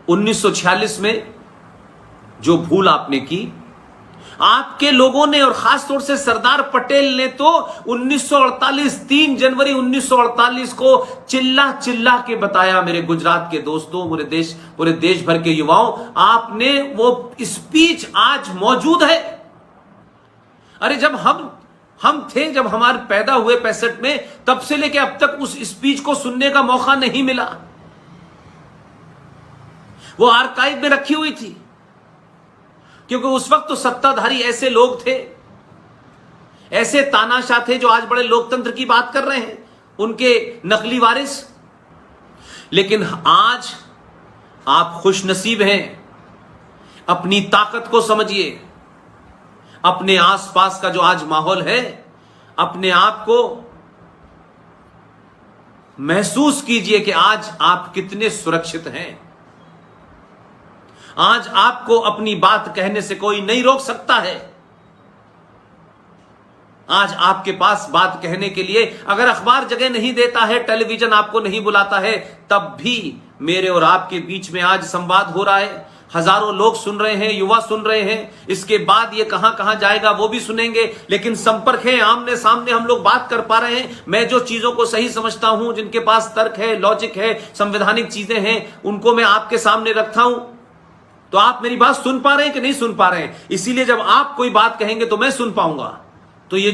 1946 में जो भूल आपने की, आपके लोगों ने और खासतौर से सरदार पटेल ने तो 1948 3 जनवरी 1948 को चिल्ला चिल्ला के बताया। मेरे गुजरात के दोस्तों, पूरे देश भर के युवाओं, आपने वो स्पीच आज मौजूद है। अरे जब हम थे, जब हमारे पैदा हुए 65 में, तब से लेके अब तक उस स्पीच को सुनने का मौका नहीं मिला। वो आर्काइव में रखी हुई थी, क्योंकि उस वक्त तो सत्ताधारी ऐसे लोग थे, ऐसे तानाशाह थे जो आज बड़े लोकतंत्र की बात कर रहे हैं, उनके नकली वारिस। लेकिन आज आप खुशनसीब हैं। अपनी ताकत को समझिए, अपने आसपास का जो आज माहौल है, अपने आप को महसूस कीजिए कि आज आप कितने सुरक्षित हैं। आज आपको अपनी बात कहने से कोई नहीं रोक सकता है। आज आपके पास बात कहने के लिए अगर अखबार जगह नहीं देता है, टेलीविजन आपको नहीं बुलाता है, तब भी मेरे और आपके बीच में आज संवाद हो रहा है। हजारों लोग सुन रहे हैं, युवा सुन रहे हैं। इसके बाद ये कहां कहां जाएगा वो भी सुनेंगे, लेकिन संपर्क है, आमने सामने हम लोग बात कर पा रहे हैं। मैं जो चीजों को सही समझता हूं, जिनके पास तर्क है, लॉजिक है, संवैधानिक चीजें हैं, उनको मैं आपके सामने रखता हूं। तो आप मेरी बात सुन पा रहे हैं कि नहीं सुन पा रहे हैं? इसीलिए जब आप कोई बात कहेंगे तो मैं सुन पाऊंगा। तो ये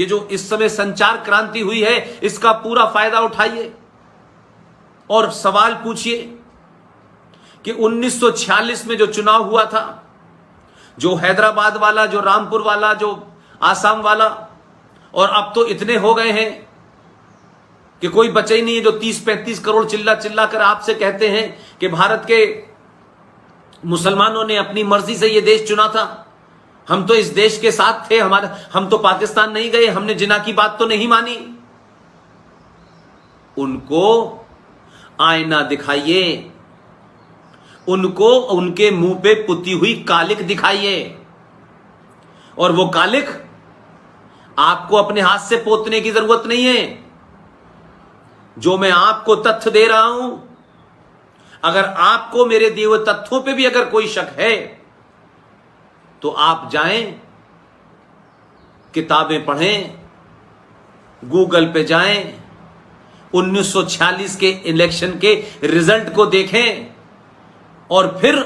जो इस समय संचार क्रांति हुई है, इसका पूरा फायदा उठाइए और सवाल पूछिए कि 1946 में जो चुनाव हुआ था, जो हैदराबाद वाला, जो रामपुर वाला, जो आसाम वाला, और अब तो इतने हो गए हैं कि कोई बचे ही नहीं है, जो 30-35 करोड़ चिल्ला चिल्ला कर आपसे कहते हैं कि भारत के मुसलमानों ने अपनी मर्जी से यह देश चुना था, हम तो इस देश के साथ थे, हम तो पाकिस्तान नहीं गए, हमने जिना की बात तो नहीं मानी। उनको आईना दिखाइए, उनको उनके मुंह पे पुती हुई कालिक दिखाइए, और वो कालिक आपको अपने हाथ से पोतने की जरूरत नहीं है। जो मैं आपको तथ्य दे रहा हूं, अगर आपको मेरे दिए हुए तथ्यों पे भी अगर कोई शक है तो आप जाएं, किताबें पढ़ें, गूगल पे जाएं, 1946 के इलेक्शन के रिजल्ट को देखें और फिर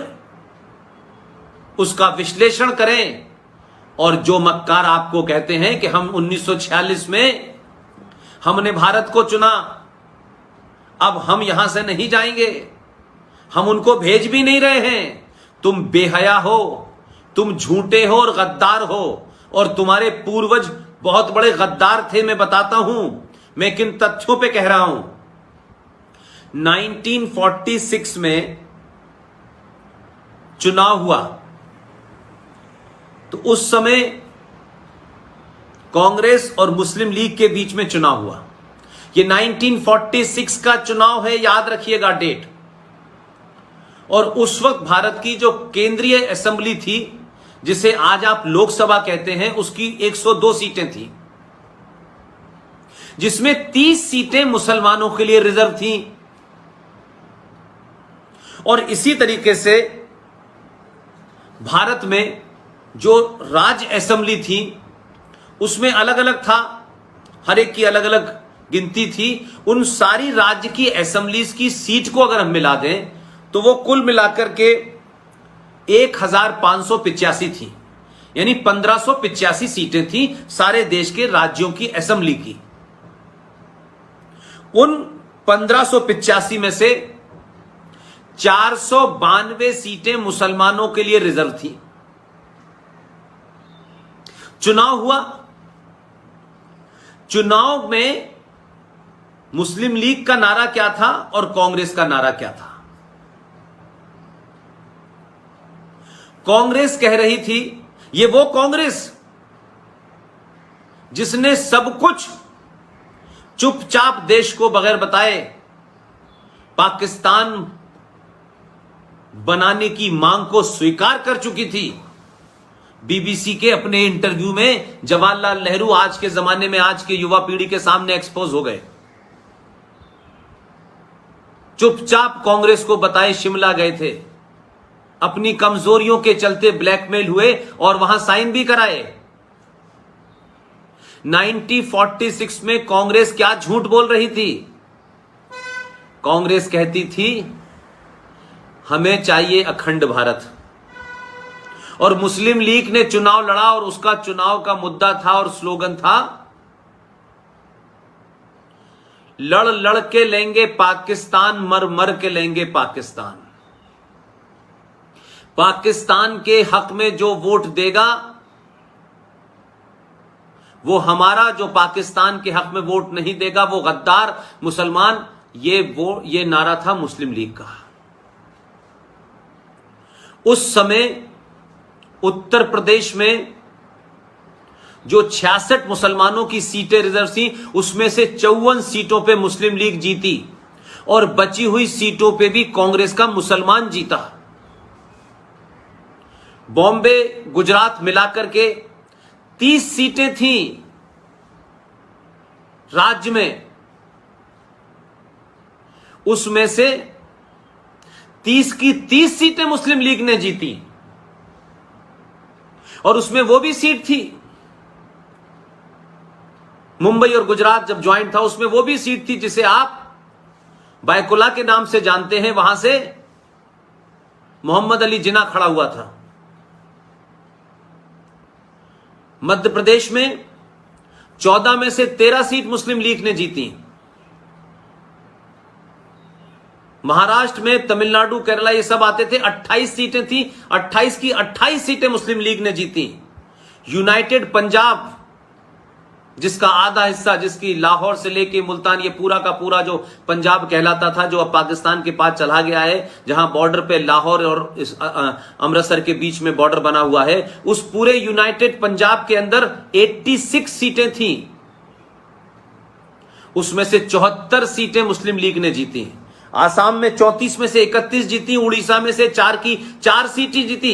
उसका विश्लेषण करें। और जो मक्कार आपको कहते हैं कि हम 1946 में हमने भारत को चुना, अब हम यहां से नहीं जाएंगे, हम उनको भेज भी नहीं रहे हैं, तुम बेहया हो, तुम झूठे हो और गद्दार हो, और तुम्हारे पूर्वज बहुत बड़े गद्दार थे। मैं बताता हूं, मैं किन तथ्यों पे कह रहा हूं। 1946 में चुनाव हुआ तो उस समय कांग्रेस और मुस्लिम लीग के बीच में चुनाव हुआ। ये 1946 का चुनाव है, याद रखिएगा डेट। और उस वक्त भारत की जो केंद्रीय असेंबली थी, जिसे आज आप लोकसभा कहते हैं, उसकी 102 सीटें थी, जिसमें 30 सीटें मुसलमानों के लिए रिजर्व थी। और इसी तरीके से भारत में जो राज्य असेंबली थी, उसमें अलग अलग था, हर एक की अलग अलग गिनती थी। उन सारी राज्य की असेंबलीज की सीट को अगर हम मिला दें तो वो कुल मिलाकर के 1585 थी, यानी 1585 सीटें थी सारे देश के राज्यों की असेंबली की। उन 1585 में से 492 सीटें मुसलमानों के लिए रिजर्व थी। चुनाव हुआ, चुनाव में मुस्लिम लीग का नारा क्या था और कांग्रेस का नारा क्या था? कांग्रेस कह रही थी, ये वो कांग्रेस जिसने सब कुछ चुपचाप देश को बगैर बताए पाकिस्तान बनाने की मांग को स्वीकार कर चुकी थी। बीबीसी के अपने इंटरव्यू में जवाहरलाल नेहरू आज के जमाने में आज के युवा पीढ़ी के सामने एक्सपोज हो गए। चुपचाप कांग्रेस को बताए शिमला गए थे, अपनी कमजोरियों के चलते ब्लैकमेल हुए और वहां साइन भी कराए। 1946 में कांग्रेस क्या झूठ बोल रही थी? कांग्रेस कहती थी हमें चाहिए अखंड भारत, और मुस्लिम लीग ने चुनाव लड़ा और उसका चुनाव का मुद्दा था और स्लोगन था लड़ लड़ के लेंगे पाकिस्तान, मर मर के लेंगे पाकिस्तान। पाकिस्तान के हक में जो वोट देगा वो हमारा, जो पाकिस्तान के हक में वोट नहीं देगा वो गद्दार, मुसलमान। ये नारा था मुस्लिम लीग का। उस समय उत्तर प्रदेश में जो 66 मुसलमानों की सीटें रिजर्व थी, उसमें से 54 सीटों पे मुस्लिम लीग जीती और बची हुई सीटों पे भी कांग्रेस का मुसलमान जीता। बॉम्बे, गुजरात मिलाकर के 30 सीटें थीं राज्य में, उसमें से 30 की 30 सीटें मुस्लिम लीग ने जीती, और उसमें वो भी सीट थी मुंबई और गुजरात जब ज्वाइंट था, उसमें वो भी सीट थी जिसे आप बायकुला के नाम से जानते हैं, वहां से मोहम्मद अली जिन्ना खड़ा हुआ था। मध्य प्रदेश में 14 में से 13 सीट मुस्लिम लीग ने जीती। महाराष्ट्र में, तमिलनाडु, केरला ये सब आते थे, 28 सीटें थी, 28 की 28 सीटें मुस्लिम लीग ने जीती। यूनाइटेड पंजाब, जिसका आधा हिस्सा, जिसकी लाहौर से लेके मुल्तान, ये पूरा का पूरा जो पंजाब कहलाता था, जो अब पाकिस्तान के पास चला गया है, जहां बॉर्डर पे लाहौर और अमृतसर के बीच में बॉर्डर बना हुआ है, उस पूरे यूनाइटेड पंजाब के अंदर 86 सीटें थी, उसमें से 74 सीटें मुस्लिम लीग ने जीती। आसाम में 34 में से 31 जीती, उड़ीसा में से 4 की 4 सीटें जीती।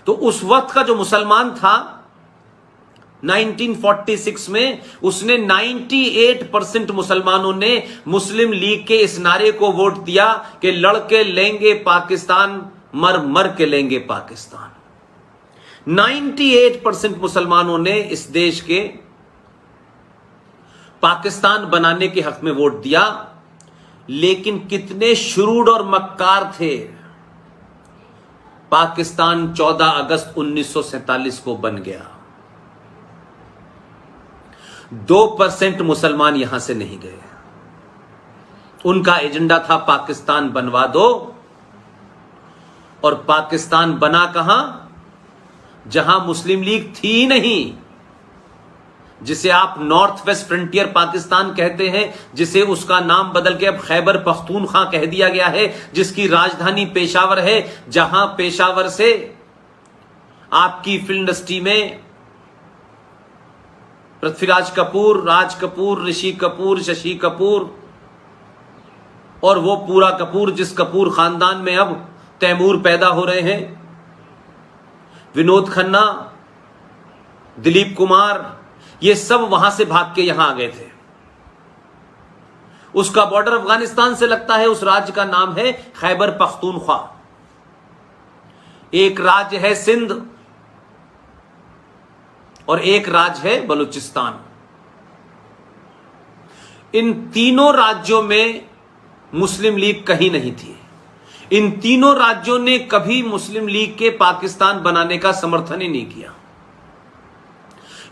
तो उस वक्त का जो मुसलमान था 1946 में, उसने 98% मुसलमानों ने मुस्लिम लीग के इस नारे को वोट दिया कि लड़ के लेंगे पाकिस्तान, मर मर के लेंगे पाकिस्तान। 98% मुसलमानों ने इस देश के पाकिस्तान बनाने के हक में वोट दिया। लेकिन कितने शुरूड और मक्कार थे। पाकिस्तान 14 अगस्त 1947 को बन गया। 2% मुसलमान यहां से नहीं गए। उनका एजेंडा था पाकिस्तान बनवा दो, और पाकिस्तान बना कहां? जहां मुस्लिम लीग थी ही नहीं, जिसे आप नॉर्थ वेस्ट फ्रंटियर पाकिस्तान कहते हैं, जिसे उसका नाम बदल के अब खैबर पख्तूनख्वा कह दिया गया है, जिसकी राजधानी पेशावर है, जहां पेशावर से आपकी फिल्म इंडस्ट्री में पृथ्वीराज कपूर, राज कपूर, ऋषि कपूर, शशि कपूर और वो पूरा कपूर, जिस कपूर खानदान में अब तैमूर पैदा हो रहे हैं, विनोद खन्ना, दिलीप कुमार, ये सब वहां से भाग के यहां आ गए थे। उसका बॉर्डर अफगानिस्तान से लगता है। उस राज्य का नाम है खैबर पख्तूनख्वा। एक राज्य है सिंध और एक राज्य है बलूचिस्तान। इन तीनों राज्यों में मुस्लिम लीग कहीं नहीं थी। इन तीनों राज्यों ने कभी मुस्लिम लीग के पाकिस्तान बनाने का समर्थन ही नहीं किया।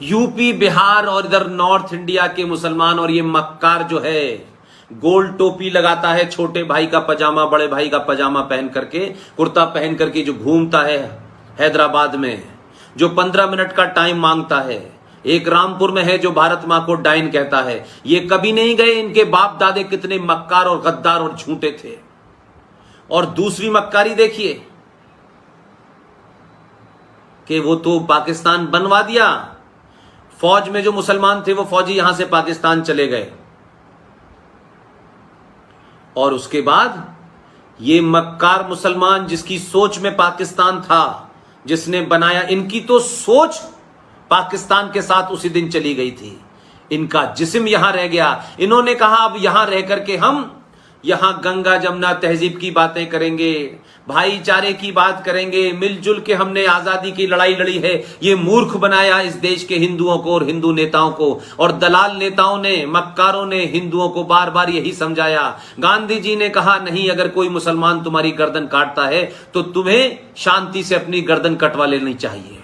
यूपी, बिहार और इधर नॉर्थ इंडिया के मुसलमान, और ये मक्कार जो है गोल टोपी लगाता है, छोटे भाई का पजामा, बड़े भाई का पजामा पहन करके, कुर्ता पहन करके जो घूमता है हैदराबाद में, जो 15 मिनट का टाइम मांगता है, एक रामपुर में है जो भारत मां को डाइन कहता है, ये कभी नहीं गए। इनके बाप दादे कितने मक्कार और गद्दार और झूठे थे। और दूसरी मक्कारी देखिए कि वो तो पाकिस्तान बनवा दिया, फौज में जो मुसलमान थे वो फौजी यहां से पाकिस्तान चले गए, और उसके बाद ये मक्कार मुसलमान जिसकी सोच में पाकिस्तान था, जिसने बनाया, इनकी तो सोच पाकिस्तान के साथ उसी दिन चली गई थी। इनका जिस्म यहां रह गया। इन्होंने कहा अब यहां रह करके हम यहां गंगा जमुना तहजीब की बातें करेंगे, भाईचारे की बात करेंगे, मिलजुल के हमने आजादी की लड़ाई लड़ी है। ये मूर्ख बनाया इस देश के हिंदुओं को और हिंदू नेताओं को, और दलाल नेताओं ने, मक्कारों ने हिंदुओं को बार बार यही समझाया। गांधी जी ने कहा नहीं, अगर कोई मुसलमान तुम्हारी गर्दन काटता है तो तुम्हें शांति से अपनी गर्दन कटवा लेनी चाहिए।